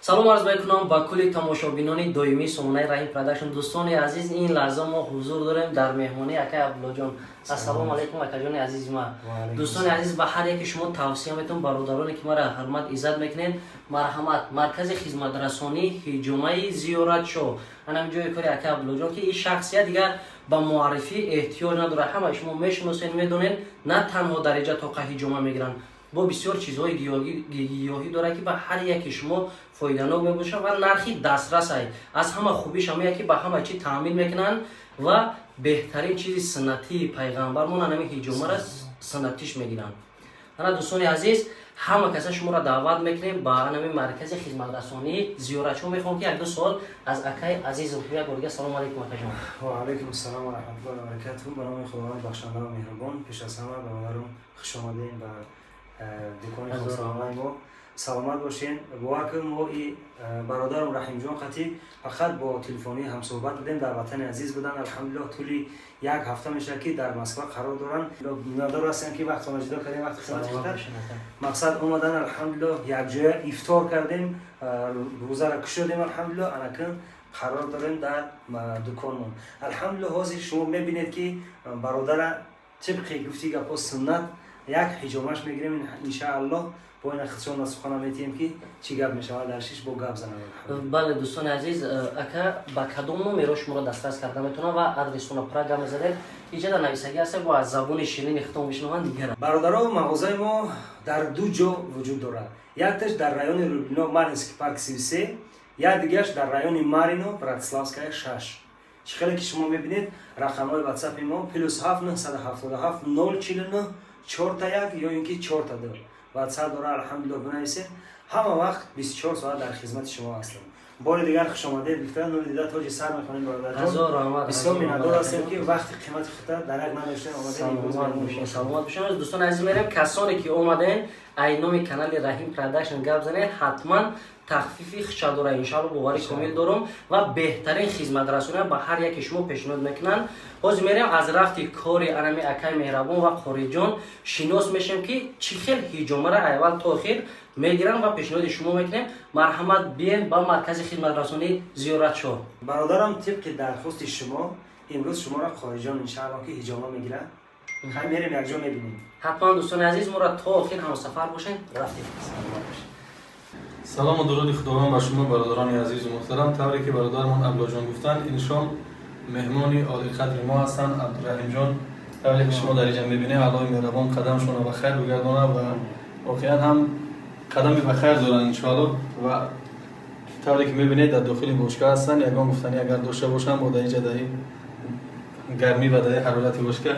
салом арз мекунам ба кулли тамошобинони доимии сомонаи раҳим продакшн. дӯстони азиз, ин лаҳза мо ҳузур дорем дар меҳмонии акай Абдуллоҷон. ассалому алайкум акаҷони азизи ма. дӯстони азиз, ба ҳар яке шумо тавсия метавам, бародароне ки мара ҳурмат иззат мекунед, марҳамат, маркази хизматрасонӣ ҳиҷомаи зиёратшоҳ, анам ҷои кори акай Абдуллоҷон ки ин шахсият дигар ба муаррифӣ эҳтиёҷ надорад. Ҳамаи шумо мешиносед, медонед, на танҳо дариҷа тоқа ҳиҷома мегиранд, бо бисёр чизҳои гиёҳӣ дорад ки ба ҳар яки шумо фоиданок мебошад ва нархи дастрас ай. Аз ҳама хубиш ҳамае ки ба ҳама чӣ таъмин мекунанд ва беҳтарин чизи суннатии пайғамбармон анами ҳиҷомаро суннатиш мегиранд. ана дӯстони азиз, ҳама каса шуморо даъват мекунем ба анами маркази хизматрасонии зиёратшоҳ. мехоҳам ки як-ду суол аз акай азиз як борга. Салому алайкум акайҷон. ва алайкум ассалом ва раҳматуллоҳи ва баракатуҳ. Ба номи худованд бахшанда ва меҳрубон, пеш аз ҳама бародарам хуш омадем ба дукони худсаломаи мо. саломат бошен. бовар ки мо бародарам Раҳимҷон Қатӣ фақат бо телефони ҳамсӯҳбат будем, дар ватани азиз буданд. алҳамдулиллоҳ тӯли як ҳафта мешавад ки дар Москва қарор доранд. миннатдор ҳастем ки вақтро ҷудо кардем, вақти хизмати худтар мақсад омадан. алҳамдулиллоҳ якҷоя ифтор кардем, рӯзаро кушодем. алҳамдулиллоҳ анакун қарор дорем дар дуконмон. алҳамдулиллоҳ ҳозир шумо мебинед ки бародара тибқи гуфти гапо суннат як ҳиҷомаш мегирем. иншааллоҳ бо ин худшона сухана метиҳем ки чӣ гап мешавад дар шиш бо гап занавед. бале дӯстони азиз, ака ба кадом номеро шуморо дастрас карда метавонам ва адресона прага мезадед иҷада нависагӣ ҳаст ва аз забони ширини хитон бишнаванд дигар. бародаро, мағозаи мо дар ду ҷо вуҷуд дорад. якташ дар райони Рубино Маринский парк 33, як дигаш дар райони Марино Братиславская 6. чихеле ки шумо мебинед рақамҳои ватсапи мо +7 977 049 41 ё ин ки 42 ватсап дора. алҳамдулиллоҳ бинависед, ҳама вақт 24 соат дар хизмати шумо ҳастем. бори дигар хушомадед гуфта нури дида тоҷи сар мекунем. бародарҷон бисёр миннатдор ҳастем ки вақти қимати худта дарак надоштем. саломат бошед. дӯстони азиз, мерем касоне ки омаден ай номи канали Раҳим продакшн гап занед, ҳатман тахфифи хича дора. иншааллоҳ бовари комил дорам ва беҳтарин хизматрасониро ба ҳар яки шумо пешниҳод мекунанд. ҳозир мерем аз рафти кори анами акай меҳрабон ва қориҷон шинос мешавем ки чӣ хел ҳиҷомаро айвал то охир мегиранд ва пешниҳоди шумо мекунем. марҳамат, биен ба маркази хизматрасонии зиёратшоҳ. бародарам, тибқи дархости шумо имрӯз шуморо қориҷон иншааллоҳ ки ҳиҷома мегирад. хай мерем якҷо мебинем. ҳатман дӯстони азиз, моро то охир ҳамсафар бошед. рафтем. салому дуруди худованд ба шумо бародарони азизу муҳтарам. тавре ки бародармон Абдуллоҷон гуфтанд, иншон меҳмони олиқадри мо ҳастанд. Абдурраҳимҷон, тавре ки шумо дар инҷа мебинед, аллоҳи меҳрабон қадамшонро ба хайр бигардонад ва воқеан ҳам қадами ба хайр доранд иншоаллоҳ. ва тавре ки мебинед дар дохили бошгоҳ ҳастанд. ягон гуфтани агар дошта бошам бо дар инҷа дар гармӣ ва дар ҳарорати бошгоҳ.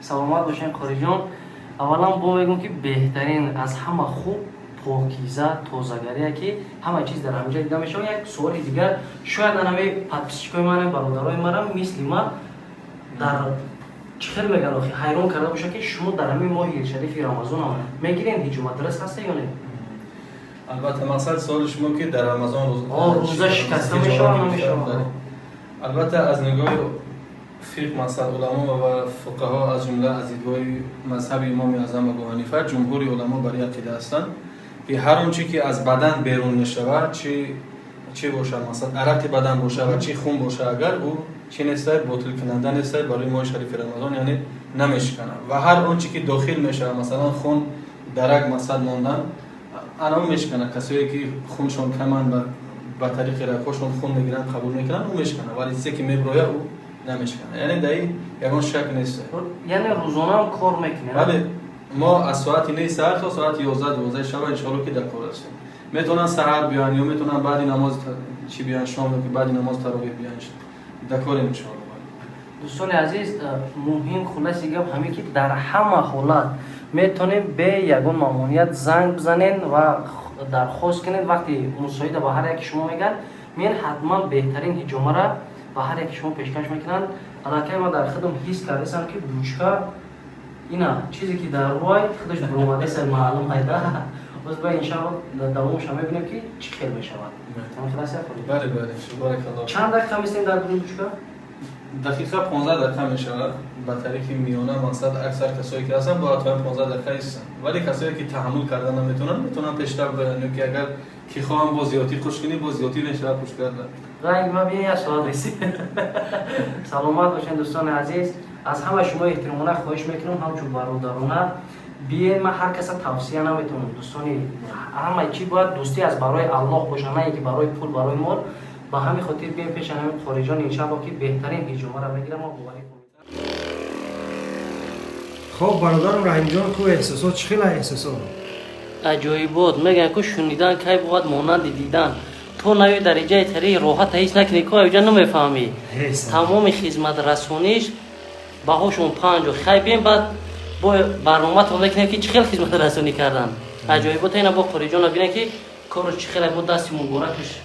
саломат бошед қориҷон. аввалан бо мегӯм ки беҳтарин аз ҳама хуб покиза тозагария ки ҳама чиз дар ҳамҷа дида мешавад. як суоли дигар, шояд анами подписчикои ман, бародарои мара мисли ма дар чӣ хел мегӯяд охи ҳайрон карда бошад ки шумо дар ҳамин моҳи шарифи рамазон мегиред ҳиҷома дурст ҳаста ё не? албатта мақсад суоли шумо ки дар рамазон рӯза шикаста мешавад намешавад? албатта аз нигоҳи фиқҳ мақсад уламо ва фуқаҳо аз ҷумла аз дидгоҳи мазҳаби имоми аъзам Абу Ҳанифа ҷумҳури уламо бар ин ақида ҳастанд ки ҳар он чӣ ки аз бадан берун мешавад, чӣ бошад, масалан арақи бадан бошад ва чӣ хун бошад, агар ӯ чӣ нестад, ботилкунанда нестад барои моҳи шарифи рамазон, яъне намешканад. ва ҳар он чӣ ки дохил мешавад, масалан хун, дарак масал мондан, анам мешканад. касое ки хуншон каманд ба тариқи рагҳошон хун мегиранд, қабул мекунанд, ӯ мешканад, вале чизе ки меброяд ӯ намешканад. яъне дар ин ягон шак нест. яъне рӯзона ҳам кор мекунед? бале, мо аз соати 9 саҳар то соати 11-12 шаба иншоаллоҳ ки дар кор ҳастем. метавонанд саҳар биёянд ё метавонанд баъди намози чӣ биёянд, шом ё ки баъди намози таровеҳ биёянд, дар корем иншоаллоҳ. дӯстони азиз, муҳим хуласи гап ҳамин ки дар ҳама ҳолат метавонем бе ягон мамнуият занг бизанед ва дархост кунед. вақти мусоида ба ҳар яки шумо мегӯяд, мен ҳатман беҳтарин ҳиҷомаро ба ҳар яки шумо пешкаш мекунанд. аллакай ма дар худам ҳис кардасам ки бучка ина чизе ки дар рӯй худаш буромадаст маълум айда. боз ба иншааллоҳ давомаш мебинем ки чӣ хел мешавад. бале бале, шукр. чанд дақиқа мислем дар бучка? دقیقه 15 دقیقه می شود به طریق میانه مقصد اکثر کسایی که هستن با حتما 15 دقیقه است، ولی کسایی که تحمل کردن میتونن پیشتر برن که اگر کی خواهم با زیادی خوش کنی با زیادی نشه خوش کردن. رنگ ما بیا سوال رسید. سلامت باشین دوستان عزیز، از همه شما احترامانه خواهش میکنم همچون برادرانه بیاین، من هر کس توصیه نمیتونم دوستانی، همه چی باید دوستی از برای الله باشه، نه اینکه برای پول برای مال. با همین خاطر بیاین پیش همین خارجان انشالله که بهترین هجوم را بگیرم و باوری خب برادرم رحیم جان کو احساسات چه خیلی احساسات عجایبات میگن که شنیدن کی بود مانند دیدن. تو نوی درجه تری راحت هیچ نکنی که اینجا نمیفهمی. تمام خدمت رسونیش باهاشون 5 خی بیم بعد با برنامه تو میکنه که چه خیلی خدمت رسونی کردن. عجایبات اینا با خارجان ببینن که کارو چه خیلی بود دستی مبارکش.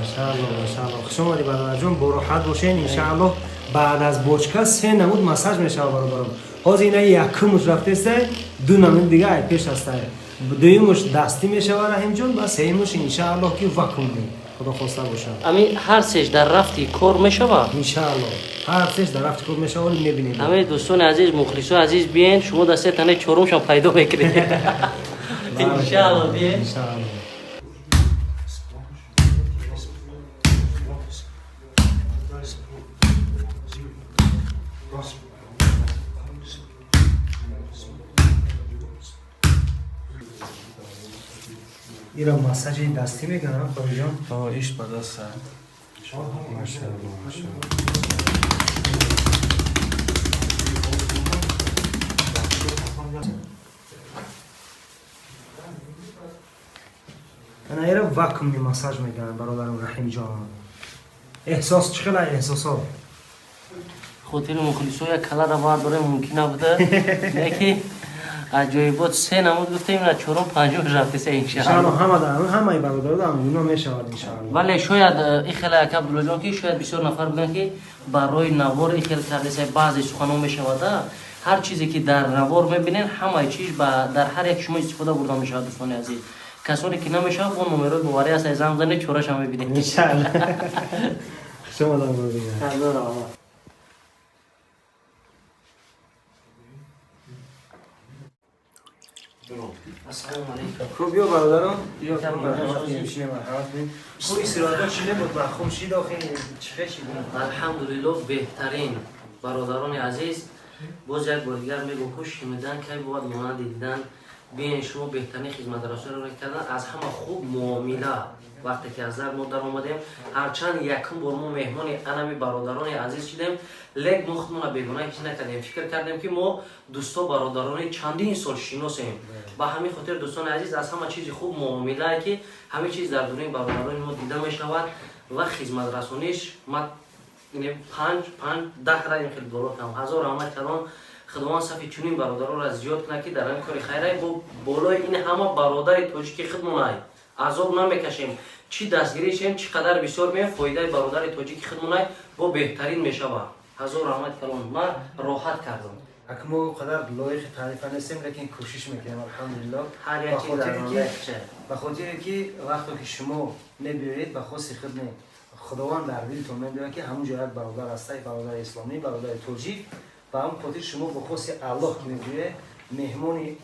انشالله خوش اومدی برادر جون، با راحت باشین انشالله. بعد از بوچکا 3 نمود مساج میشه برادرم. حاضر اینا یکمش رفته است، 2 نمود دیگه پیش است. دویمش دستی میشه رحیم جان، بس سومش انشالله که وکم می خدا خواسته باشه. امی هر سش در رفتی کار میشه با انشالله هر سش در رفتی کار میشه ولی میبینید. همه دوستان عزیز مخلصان عزیز بیاین، شما دسته تنه چهارمشون پیدا میکنید. انشالله بیاین انشالله. ایران مساج دستی میکنم خواهی جان. ایش به دست ماشاءالله ماشاءالله. انا ایران واکم می مساج میکنم برادرم رحیم جان. احساس چقدر احساسات خاطر مخلصای کلا را باید داره ممکن نبوده یکی عجایبات 3 نمود گفتیم نه 4 5 رفته سه انشالله. همه برادر دارم اونا میشود انشالله. ولی شاید این خیلی عبدالله جان که شاید بسیار نفر بگن که برای نوار این خیلی کرده سه بعضی سخنان میشود. هر چیزی که در نوار میبینین همه چیز در هر یک شما استفاده برده میشود دوستان عزیز. کسانی که نمیشه اون نمره گواری است از زنگ چورش هم میبینید انشالله. شما دارم بگم. السلام علیکم. خوب بیا برادرم. بیا کم برادرم میشینیم مرحمت کنیم. خوب استراحت چی نبود و خوب شید آخه چه چی بود؟ الحمدلله بهترین برادران عزیز باز یک بار دیگر میگم خوش میدن که باید مانند دیدن بیاین شما بهترین خدمت رسول را کردن. از همه خوب معامله وقتی که از در ما در آمدیم هرچند یکم بار ما مهمان انمی برادران عزیز شدیم لیک ما خودمون بیگانه هیچ نکردیم. فکر کردیم که ما دوستا برادران چندین سال شناسیم. با همین خاطر دوستان عزیز از همه چیز خوب معامله که همه چیز در دنیای برادران ما دیده می شود و خدمت رسونیش ما 5 10 را این خیلی دولت هم هزار رحمت کردن خدمات صفی چنین برادران را زیاد کنه که در این کار خیره با بالای این همه برادر تاجیک خدمت عذاب نمیکشیم. چی دستگیری شیم چقدر بسیار می فایده برادر تاجیک خدمت با بهترین میشود. هزار رحمت کردن ما راحت کردم. اکمو قدر لایق تعریف نیستیم لیکن کوشش میکنیم الحمدلله. هر یک چیز در به خاطر که وقتی که شما میبرید به خاص خدمت خداوند در دلتون میدونه که همون جای برادر هستی، برادر اسلامی، برادر تاجیک و همون خاطر شما به خاص الله که میگه مهمانی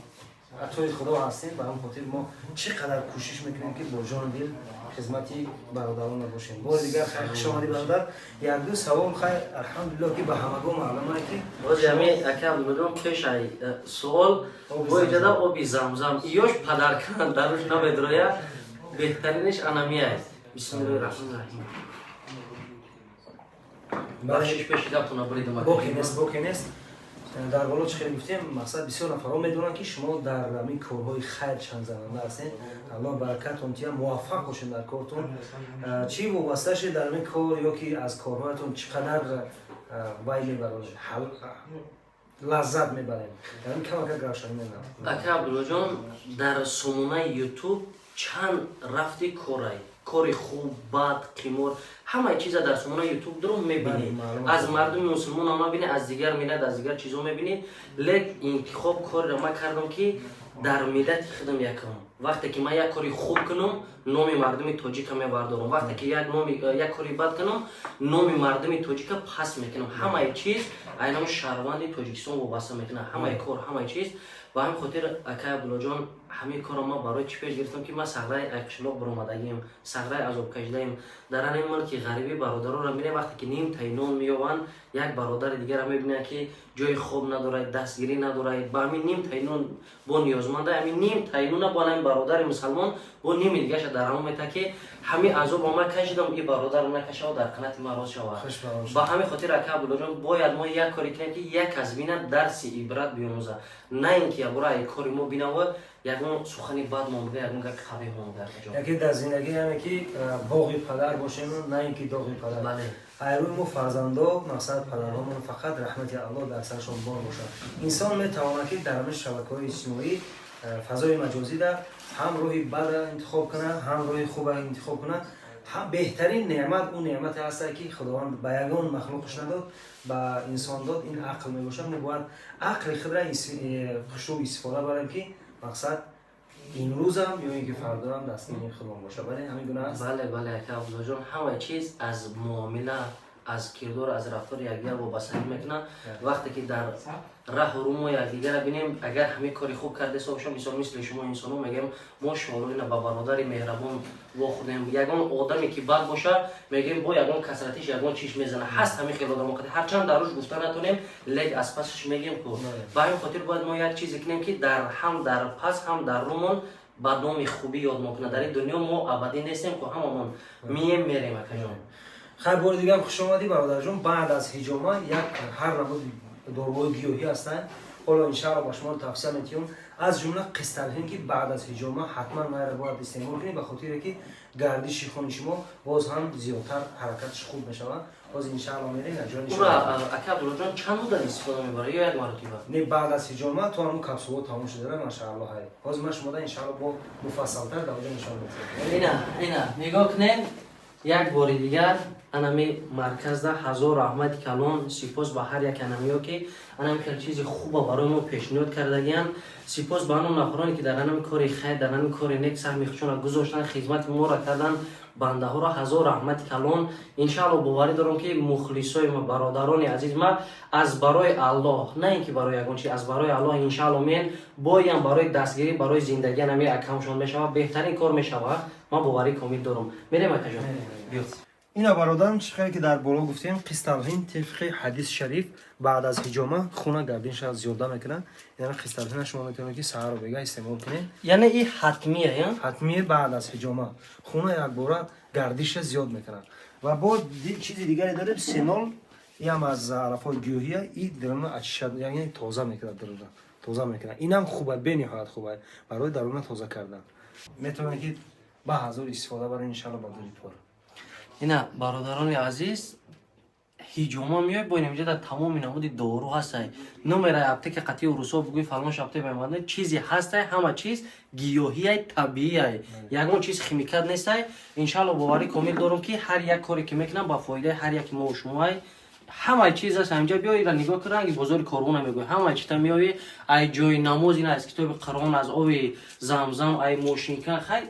عطای خدا هستیم. و همون خاطر ما چقدر کوشش میکنیم که با جان دل خدمتی برادران باشیم. بار دیگر خیلی خوش آمدید برادر. یک دو ثواب خیر الحمدلله که به همگان معلومه که باز همین اکم بدون پیش سوال با اجازه آبی زمزم ایاش پدر کردن دروش نمیدرویه بهترینش انمیه است. بسم الله الرحمن الرحیم. بخشش پیشیده تونه برید ما باکی نیست. در بالا چه خیلی گفتیم مقصد بسیار نفرها میدونن که شما در همین کارهای خیر چند زننده هستین. الله برکتتون تیا موفق باشین در کارتون. چی وابسته شید در همین کار یا که از کارهایتون چقدر وای میبرین لذت میبرین؟ در این کم که گرشانی میدونم اکا عبدالله جان در سمونه یوتیوب چند رفتی کاری خوب بد قیمور همه چیزا در سمونه یوتیوب درو میبینید. از مردم مسلمان هم میبینید، از دیگر میلت از دیگر چیزا میبینید. لیک انتخاب کار را ما کردم که در ملت خدم یکم وقتی که من یک کاری خوب کنم نام مردم تاجیک میبردارم، وقتی که یک کاری بد کنم نام مردم تاجیک پس میکنم. همه چیز اینم شهروند تاجیکستان وابسته میکنه، همه کار همه چیز. و همین خاطر اکای عبدالله جان همه کار ما برای چی پیش گرفتم که ما سغرای اکشلاق برآمدگیم، سغرای عذاب کشیدیم. در این ملک غریبی برادران را میره وقتی که نیم تینون مییابند، یک برادر دیگر را میبینه که جای خوب نداره، دستگیری نداره، با همین نیم تینون با نیازمنده، همین نیم تینون با همین برادر مسلمان با نیم دیگه در هم میته که همین عذاب ما کشیدم این برادر نکشه و در قنات ما راز شود. با همین خاطر اکای عبدالله جان باید ما یک کاری کنیم که یک از بینه درس عبرت بیاموزه، نه اینکه برای کاری ما بینه و یگون سخنی بد ما بگه، یگون که خبی ما بگه. یکی در زندگی همه که باغی پدر باشیم نه اینکه داغی پدر. بله. ایروی ما فرزندا مقصد پدرهامون فقط رحمت الله در سرشون بار باشه. انسان میتواند که در همه شبکه‌های اجتماعی فضای مجازی در هم روی بد انتخاب کنه هم روی خوب انتخاب کنه. هم بهترین نعمت اون نعمت هست که خداوند به یگان مخلوقش نداد، به انسان داد، این عقل میباشه. ما باید عقل خود را خوب استفاده بریم که مقصد این روز هم یا اینکه فردا هم دست خودمون باشه. بله همین گونه است. بله اکای عبدالله جان همه چیز از معامله، از کردار، از رفتار یکدیگر وابستگی میکنه. وقتی که در راه و روم یکدیگر ببینیم اگر همه کاری خوب کرده باشه، مثل شما انسانو میگیم ما شعارین با برادر مهربان و خودم یگان آدمی که بد باشه میگیم با یگان کسرتش یگان چیش میزنه، هست همین خیلی آدم وقتی هرچند دروش گفتن نتونیم لگ از پسش میگیم کو. با همین خاطر باید ما یک چیزی کنیم که در هم در پس هم در رومون بدنام خوبی یاد میکنه. در این دنیا ما ابدی نیستیم که هممون میریم اکای جان. خیر بار دیگه خوش آمدی برادر جون. بعد از حجامه یک هر نمود داروهای گیاهی هستند. حالا ان شاء الله با شما توصیه میتونم از جمله قسطلین که بعد از حجامه حتما ما را باید استعمال کنید، به خاطر که گردش خون شما باز هم زیادتر حرکتش خوب میشه. باز ان شاء الله میرین جان. اون اکای عبدالله جان چند مدت استفاده میبره یا یک مرتبه؟ نه بعد از حجامه تو هم کپسول تموم شده ماشاءالله. های باز ما شما ان شاء الله با مفصل‌تر در اونجا نشون میدیم. اینا نگاه کنین یک بار دیگر انمی مرکز ده هزار رحمت کلان سپاس به هر یک انمی‌ها که انمی کل چیز خوب برای ما پیشنهاد کردگیان. سپاس به آن نفرانی که در انمی کار خیر در انمی کار نیک سهمی خودشون گذاشتن، خدمت ما را کردن، بنده ها را هزار رحمت کلان. ان شاء الله باوری دارم که مخلصای ما برادران عزیز ما از برای الله، نه اینکه برای یگان چیز، از برای الله ان شاء الله میان بایم برای دستگیری برای زندگی انمی اکامشون میشوه، بهترین کار میشوه. ما باوری کامل دارم. میریم اکای جان. بیا اینا برادرم چیزی که در بالا گفتیم قسطلین طبق حدیث شریف بعد از حجامه خون گردنش از زیاده میکنه. یعنی قسطلین شما میتونید که سحر بگه استعمال کنید. یعنی این حتمیه یا حتمیه بعد از حجامه خون یک بار گردش زیاد میکنه. و با چیز دیگری داریم سینول، هم از علفای گیاهیه، این درون اچشد یعنی تازه میکنه، درون تازه میکنه. اینم خوبه، به نهایت خوبه برای درون تازه کردن. میتونید که با حضور استفاده برای ان شاء الله با دلیل. اینا برادران عزیز هیجوما میای با اینجا در تمام نمود دارو هست. نمره اپتیک قطعی روسا بگوی فرمایش اپتیک بمانده چیزی هست، همه چیز گیاهی طبیعی، یگان چیز خیمیکات نیست. ان شاء الله باوری کامل دارم که هر یک کاری که میکنم با فایده هر یک ما و شما همه چیز هست. اینجا بیایی را نگاه کنن که بازار کارونه میگوی همه چیز میای ای جای نماز این از کتاب قرآن، از آب زمزم، ای موشینکن، خیلی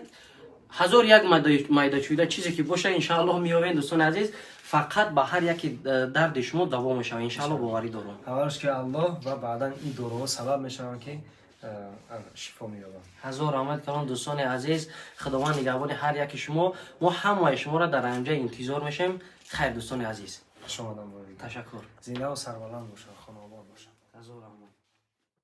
هزار یک مایده چویده چیزی که باشه ان شاء الله میآوین. دوستان عزیز فقط به هر یک درد شما دوا میشه ان شاء الله باوری دارم. اولش که الله و بعدا این داروها سبب میشن که شفا مییابن. هزار رحمت کلام دوستان عزیز، خداوند نگهبان هر یک شما. ما همه شما را در اینجا انتظار میشیم. خیر دوستان عزیز، شما تشکر. زنده و سربلند باشن، خانواده باشن. هزار رحمت.